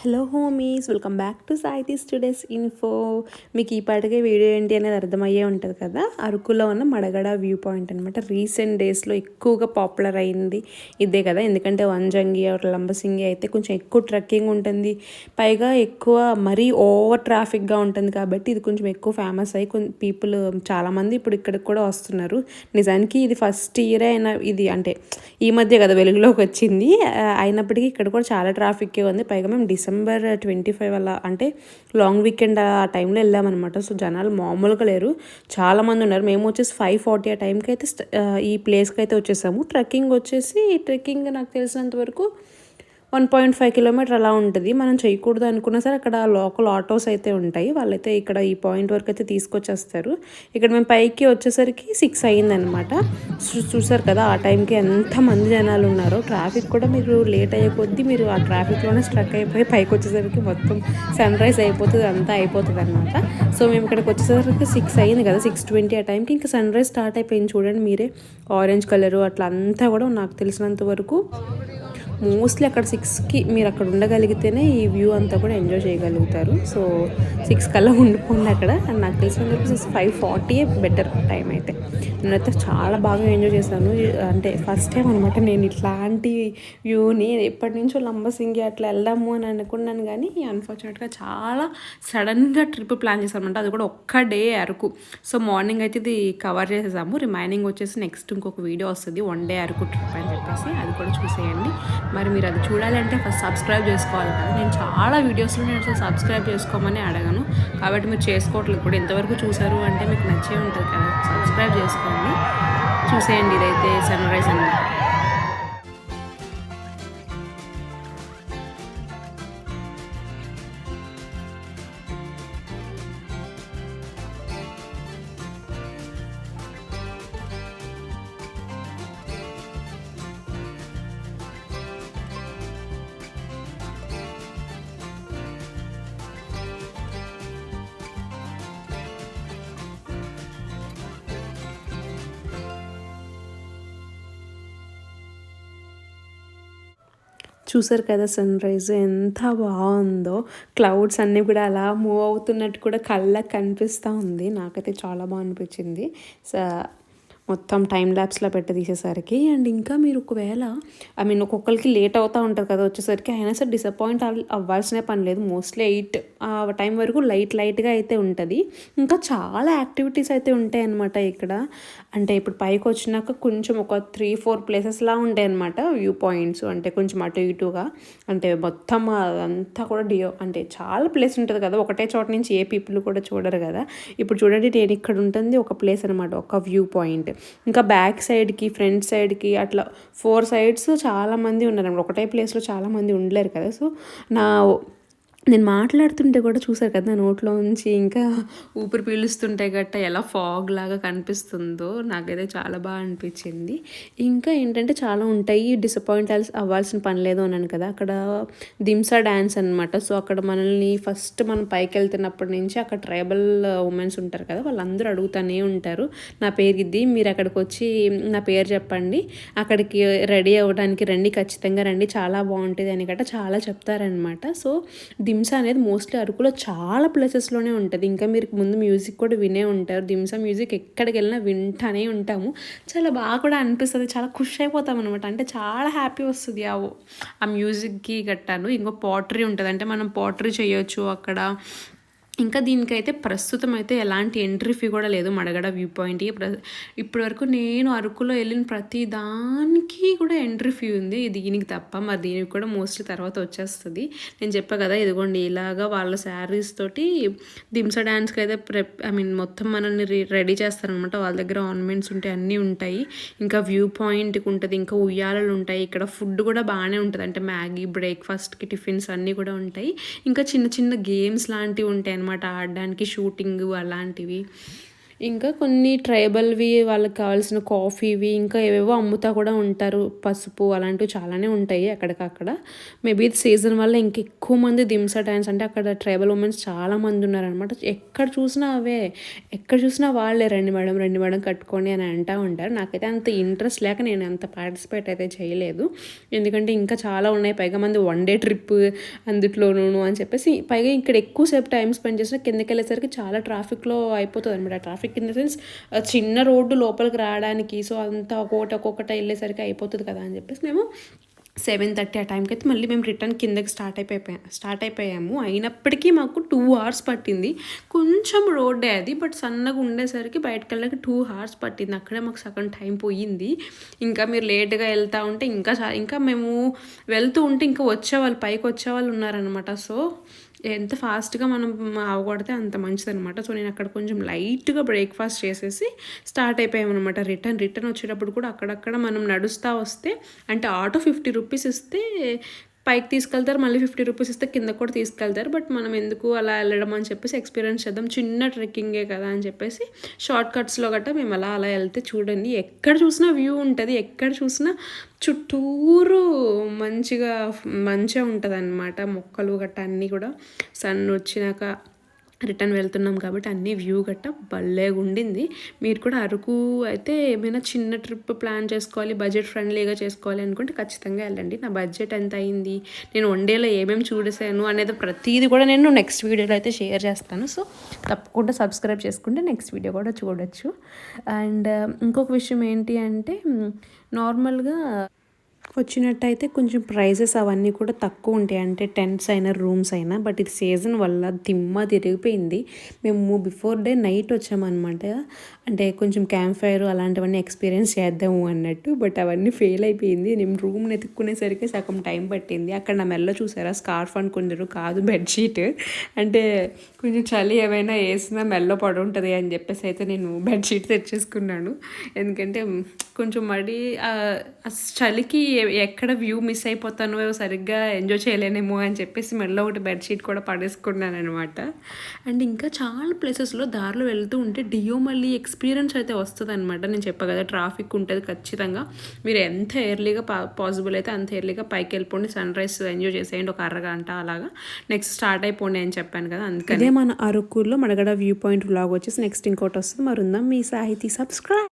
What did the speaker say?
Hello homies, welcome back to Saiti's today's info. మీకు ఈ పాటికే వీడియో ఏంటి అనేది అర్థమయ్యే ఉంటుంది కదా. అరకులో ఉన్న మడగడ వ్యూ పాయింట్ అనమాట. రీసెంట్ డేస్లో ఎక్కువగా పాపులర్ అయింది ఇదే కదా. ఎందుకంటే వంజంగి లంబసింగి అయితే కొంచెం ఎక్కువ ట్రెక్కింగ్ ఉంటుంది, పైగా ఎక్కువ మరీ ఓవర్ ట్రాఫిక్గా ఉంటుంది కాబట్టి ఇది కొంచెం ఎక్కువ ఫేమస్ అయ్యి పీపుల్ చాలామంది ఇప్పుడు ఇక్కడికి కూడా వస్తున్నారు. నిజానికి ఇది ఫస్ట్ ఇయర్ అయినా, ఇది అంటే ఈ మధ్య కదా వెలుగులోకి వచ్చింది. అయినప్పటికీ ఇక్కడ కూడా చాలా ట్రాఫిక్కే ఉంది. పైగా మేము December 25 అలా, అంటే లాంగ్ వీకెండ్ ఆ టైంలో వెళ్ళామన్నమాట. సో జనాలు మామూలుగా లేరు, చాలామంది ఉన్నారు. మేము వచ్చేసి 5:40 ఆ టైంకి అయితే ఈ ప్లేస్కి అయితే వచ్చేసాము. ట్రెక్కింగ్ నాకు తెలిసినంత వరకు 1.5 కిలోమీటర్ అలా ఉంటుంది. మనం చేయకూడదు అనుకున్నా సరే అక్కడ లోకల్ ఆటోస్ అయితే ఉంటాయి, వాళ్ళైతే ఇక్కడ ఈ పాయింట్ వరకు అయితే తీసుకొచ్చేస్తారు. ఇక్కడ మేము పైకి వచ్చేసరికి 6 అయ్యిందనమాట. చూసారు కదా ఆ టైంకి ఎంతమంది జనాలు ఉన్నారో. ట్రాఫిక్ కూడా మీరు లేట్ అయ్యే కొద్దీ మీరు ఆ ట్రాఫిక్లోనే స్ట్రక్ అయిపోయి పైకి వచ్చేసరికి మొత్తం సన్ రైజ్ అయిపోతుంది, అంతా అయిపోతుంది అనమాట. సో మేము ఇక్కడికి వచ్చేసరికి 6 అయ్యింది కదా, 6:20 ఆ టైంకి ఇంకా సన్ రైజ్ స్టార్ట్ అయిపోయింది. చూడండి మీరే, ఆరెంజ్ కలరు అట్లా అంతా కూడా నాకు తెలిసినంత వరకు మోస్ట్లీ అక్కడ 6కి మీరు అక్కడ ఉండగలిగితేనే ఈ వ్యూ అంతా కూడా ఎంజాయ్ చేయగలుగుతారు. సో 6 కల్లా ఉండిపోండి అక్కడ. అండ్ నాకు తెలిసిన 5:40 బెటర్ టైం అయితే. నేనైతే చాలా బాగా ఎంజాయ్ చేశాను. అంటే ఫస్ట్ టైం అనమాట నేను ఇట్లాంటి వ్యూని. ఎప్పటి నుంచో లంబసింగి అట్లా వెళ్దాము అని అనుకున్నాను, కానీ అన్ఫార్చునేట్గా చాలా సడన్గా ట్రిప్ ప్లాన్ చేశాను అనమాట. అది కూడా ఒక్క డే అరకు. సో మార్నింగ్ అయితే ఇది కవర్ చేసేసాము. రిమైనింగ్ వచ్చేసి నెక్స్ట్ ఇంకొక వీడియో వస్తుంది, 1 డే అరకు ట్రిప్ అని చెప్పేసి, అది కూడా చూసేయండి. మరి మీరు అది చూడాలంటే ఫస్ట్ సబ్స్క్రైబ్ చేసుకోవాలి కదా. నేను చాలా వీడియోస్లో నేను అసలు సబ్స్క్రైబ్ చేసుకోమని అడగను, కాబట్టి మీరు చేసుకోవట్లేదు కూడా. ఇంతవరకు చూసారు అంటే మీకు నచ్చే ఉంటుంది కదా, సబ్స్క్రైబ్ చేసుకోండి. చూసేయండి, ఇదైతే సన్ రైజ్ అన్నమాట. చూసారు కదా సన్ రైజ్ ఎంత బాగుందో. క్లౌడ్స్ అన్నీ కూడా అలా మూవ్ అవుతున్నట్టు కూడా కళ్ళకి కనిపిస్తూ ఉంది. నాకైతే చాలా బాగా అనిపించింది మొత్తం టైం ల్యాబ్స్లో పెట్టి తీసేసరికి. అండ్ ఇంకా మీరు ఒకవేళ ఒక్కొక్కరికి లేట్ అవుతూ ఉంటుంది కదా వచ్చేసరికి, అయినా సరే డిసప్పాయింట్ అవ్వాల్సిన పని లేదు. మోస్ట్లీ 8 ఆ టైం వరకు లైట్గా అయితే ఉంటుంది. ఇంకా చాలా యాక్టివిటీస్ అయితే ఉంటాయి అన్నమాట ఇక్కడ. అంటే ఇప్పుడు పైకి వచ్చినాక కొంచెం ఒక 3-4 ప్లేసెస్లా ఉంటాయి అన్నమాట వ్యూ పాయింట్స్. అంటే కొంచెం అటు ఇటుగా, అంటే మొత్తం అదంతా కూడా అంటే చాలా ప్లేస్ ఉంటుంది కదా, ఒకటే చోట నుంచి ఏ పీపుల్ కూడా చూడరు కదా. ఇప్పుడు చూడండి, నేను ఇక్కడ ఉంటుంది ఒక ప్లేస్ అనమాట, ఒక వ్యూ పాయింట్. ఇంకా బ్యాక్ సైడ్కి, ఫ్రంట్ సైడ్కి అట్లా 4 సైడ్స్ చాలామంది ఉన్నారన్నమాట. ఒకటే ప్లేస్లో చాలామంది ఉండలేరు కదా. సో నేను మాట్లాడుతుంటే కూడా చూసారు కదా, నా నోట్లో నుంచి ఇంకా ఊపిరి పీలుస్తుంటే గట్ట ఎలా ఫాగ్ లాగా కనిపిస్తుందో. నాకైతే చాలా బాగా అనిపించింది. ఇంకా ఏంటంటే చాలా ఉంటాయి, డిసప్పాయింట్ అవ్వాల్సిన పని లేదు అన్నాను కదా. అక్కడ దింసా డ్యాన్స్ అనమాట. సో అక్కడ మనల్ని ఫస్ట్ మనం పైకి వెళ్తున్నప్పటి నుంచి అక్కడ ట్రైబల్ ఉమెన్స్ ఉంటారు కదా, వాళ్ళందరూ అడుగుతూనే ఉంటారు, నా పేరు ఇది, మీరు అక్కడికి వచ్చి నా పేరు చెప్పండి, అక్కడికి రెడీ అవ్వడానికి రండి, ఖచ్చితంగా రండి, చాలా బాగుంటుంది అని గట్ట చాలా చెప్తారనమాట. సో దింసా అనేది మోస్ట్లీ అరకులో చాలా ప్లేసెస్లోనే ఉంటుంది. ఇంకా మీరు ముందు మ్యూజిక్ కూడా వినే ఉంటారు. దింసా మ్యూజిక్ ఎక్కడికి వెళ్ళినా వింటానే ఉంటాము. చాలా బాగా కూడా అనిపిస్తుంది, చాలా ఖుషి అయిపోతాం అనమాట. అంటే చాలా హ్యాపీ వస్తుంది ఆ మ్యూజిక్కి గట్టాను. ఇంకో పాటరీ ఉంటుంది, అంటే మనం పాటరీ చేయొచ్చు అక్కడ. ఇంకా దీనికైతే ప్రస్తుతం అయితే ఎలాంటి ఎంట్రీ ఫీ కూడా లేదు మడగడ వ్యూ పాయింట్కి. ఇప్పటి వరకు నేను అరకులో వెళ్ళిన ప్రతి దానికి కూడా ఎంట్రీ ఫీ ఉంది, దీనికి తప్ప. మరి దీనికి కూడా మోస్ట్లీ తర్వాత వచ్చేస్తుంది. నేను చెప్పా కదా, ఇదిగోండి ఇలాగా వాళ్ళ శారీస్ తోటి దింసా డ్యాన్స్కి అయితే మొత్తం మనల్ని రెడీ చేస్తారనమాట. వాళ్ళ దగ్గర ఆర్నమెంట్స్ ఉంటాయి, అన్నీ ఉంటాయి. ఇంకా వ్యూ పాయింట్కి ఉంటుంది, ఇంకా ఉయ్యాలలు ఉంటాయి. ఇక్కడ ఫుడ్ కూడా బాగానే ఉంటుంది, అంటే మ్యాగీ, బ్రేక్ఫాస్ట్కి టిఫిన్స్ అన్నీ కూడా ఉంటాయి. ఇంకా చిన్న చిన్న గేమ్స్ లాంటివి ఉంటాయి అనమాట ఆడడానికి, షూటింగ్ అలాంటివి. ఇంకా కొన్ని ట్రైబల్వి వాళ్ళకి కావాల్సిన కాఫీవి ఇంకా ఏవేవో అమ్ముతా కూడా ఉంటారు, పసుపు అలాంటివి చాలానే ఉంటాయి అక్కడికక్కడ. మేబీ ఇది సీజన్ వల్ల ఇంకెక్కువ మంది దింసా డ్యాన్స్ అంటే అక్కడ ట్రైబల్ ఉమెన్స్ చాలా మంది ఉన్నారనమాట. ఎక్కడ చూసినా అవే, ఎక్కడ చూసినా వాళ్ళే రండి మేడం కట్టుకోండి అని అంటూ ఉంటారు. నాకైతే అంత ఇంట్రెస్ట్ లేక నేను అంత పార్టిసిపేట్ అయితే చేయలేదు, ఎందుకంటే ఇంకా చాలా ఉన్నాయి, పైగా మంది వన్ డే ట్రిప్ అందుట్లోనూ అని చెప్పేసి. పైగా ఇక్కడ ఎక్కువసేపు టైం స్పెండ్ చేసినా కిందకి వెళ్ళేసరికి చాలా ట్రాఫిక్లో అయిపోతుంది అనమాట. ట్రాఫిక్ ఇన్ ద సెన్స్ చిన్న రోడ్డు లోపలికి రావడానికి, సో అంతా ఒక్కొక్కటి వెళ్ళేసరికి అయిపోతుంది కదా అని చెప్పేసి మేము 7:30 ఆ టైంకి అయితే మళ్ళీ మేము రిటర్న్ కిందకి స్టార్ట్ అయిపోయాము. అయినప్పటికీ మాకు 2 hours పట్టింది. కొంచెం రోడ్డే అది, బట్ సన్నగా ఉండేసరికి బయటకు వెళ్ళడానికి 2 hours పట్టింది. అక్కడే మాకు సగం టైం పోయింది. ఇంకా మీరు లేట్గా వెళ్తూ ఉంటే ఇంకా మేము వెళ్తూ ఉంటే ఇంకా పైకి వచ్చేవాళ్ళు ఉన్నారనమాట. సో ఎంత ఫాస్ట్గా మనం అవగొడితే అంత మంచిదనమాట. సో నేను అక్కడ కొంచెం లైట్గా బ్రేక్ఫాస్ట్ చేసేసి స్టార్ట్ అయిపోయామన్నమాట. రిటర్న్ వచ్చేటప్పుడు కూడా అక్కడక్కడ మనం నడుస్తూ వస్తే, అంటే ఆటో 50 రూపీస్ ఇస్తే పైకి తీసుకెళ్తారు, మళ్ళీ 50 రూపీస్ ఇస్తే కింద కూడా తీసుకెళ్తారు. బట్ మనం ఎందుకు అలా వెళ్ళడం అని చెప్పేసి ఎక్స్పీరియన్స్ చేద్దాం, చిన్న ట్రెక్కింగే కదా అని చెప్పేసి షార్ట్ కట్స్లో గట్రా మేము అలా వెళ్తే చూడండి, ఎక్కడ చూసినా వ్యూ ఉంటుంది, ఎక్కడ చూసినా చుట్టూరు మంచిగా ఉంటుంది అన్నమాట. మొక్కలు గట్ట అన్నీ కూడా సన్ వచ్చినాక రిటర్న్ వెళ్తున్నాం కాబట్టి అన్నీ వ్యూ గట్ట భలేగా ఉండింది. మీరు కూడా అరకు అయితే ఏమైనా చిన్న ట్రిప్ ప్లాన్ చేసుకోవాలి, బడ్జెట్ ఫ్రెండ్లీగా చేసుకోవాలి అనుకుంటే ఖచ్చితంగా వెళ్ళండి. నా బడ్జెట్ ఎంత అయింది, నేను వన్ డేలో ఏమేమి చూడేసాను అనేది ప్రతిదీ కూడా నేను నెక్స్ట్ వీడియోలో అయితే షేర్ చేస్తాను. సో తప్పకుండా సబ్స్క్రైబ్ చేసుకుంటే నెక్స్ట్ వీడియో కూడా చూడొచ్చు. అండ్ ఇంకొక విషయం ఏంటి అంటే, నార్మల్గా వచ్చినట్టయితే కొంచెం ప్రైజెస్ అవన్నీ కూడా తక్కువ ఉంటాయి, అంటే టెంట్స్ అయినా రూమ్స్ అయినా. బట్ ఇది సీజన్ వల్ల దిమ్మ తిరిగిపోయింది. మేము బిఫోర్ డే నైట్ వచ్చామన్నమాట, అంటే కొంచెం క్యాంప్ ఫైర్ అలాంటివన్నీ ఎక్స్పీరియన్స్ చేద్దాము అన్నట్టు. బట్ అవన్నీ ఫెయిల్ అయిపోయింది. నేను రూమ్ని ఎత్తుక్కునేసరికి సగం టైం పట్టింది. అక్కడ నా మెల్ల చూసారా స్కార్ఫ్ అనుకున్నారు, కాదు బెడ్షీట్. అంటే కొంచెం చలి ఏమైనా వేసినా మెల్ల పడి ఉంటుంది అని చెప్పేసి అయితే నేను బెడ్షీట్ తెచ్చేసుకున్నాను. ఎందుకంటే కొంచెం మడి చలికి ఎక్కడ వ్యూ మిస్ అయిపోతానో, సరిగ్గా ఎంజాయ్ చేయలేనేమో అని చెప్పేసి మెడలో ఒకటి బెడ్షీట్ కూడా పడేసుకున్నాను అనమాట. అండ్ ఇంకా చాలా ప్లేసెస్లో దారిలో వెళ్తూ ఉంటే మళ్ళీ ఎక్స్పీరియన్స్ అయితే వస్తుంది అనమాట. నేను చెప్పాను కదా, ట్రాఫిక్ ఉంటుంది ఖచ్చితంగా. మీరు ఎంత ఎర్లీగా పాసిబుల్ అయితే అంత ఎర్లీగా పైకి వెళ్ళిపోండి, సన్ రైజ్ ఎంజాయ్ చేసేయండి ఒక అరగంట అలాగా, నెక్స్ట్ స్టార్ట్ అయిపోండి అని చెప్పాను కదా. అందుకనే మన అరకులో మడగడ వ్యూ పాయింట్ వ్లాగ్ వచ్చేసి నెక్స్ట్ ఇంకోటి వస్తుంది. మరి ఉందాం మీ సాహితీ. సబ్స్క్రైబ్.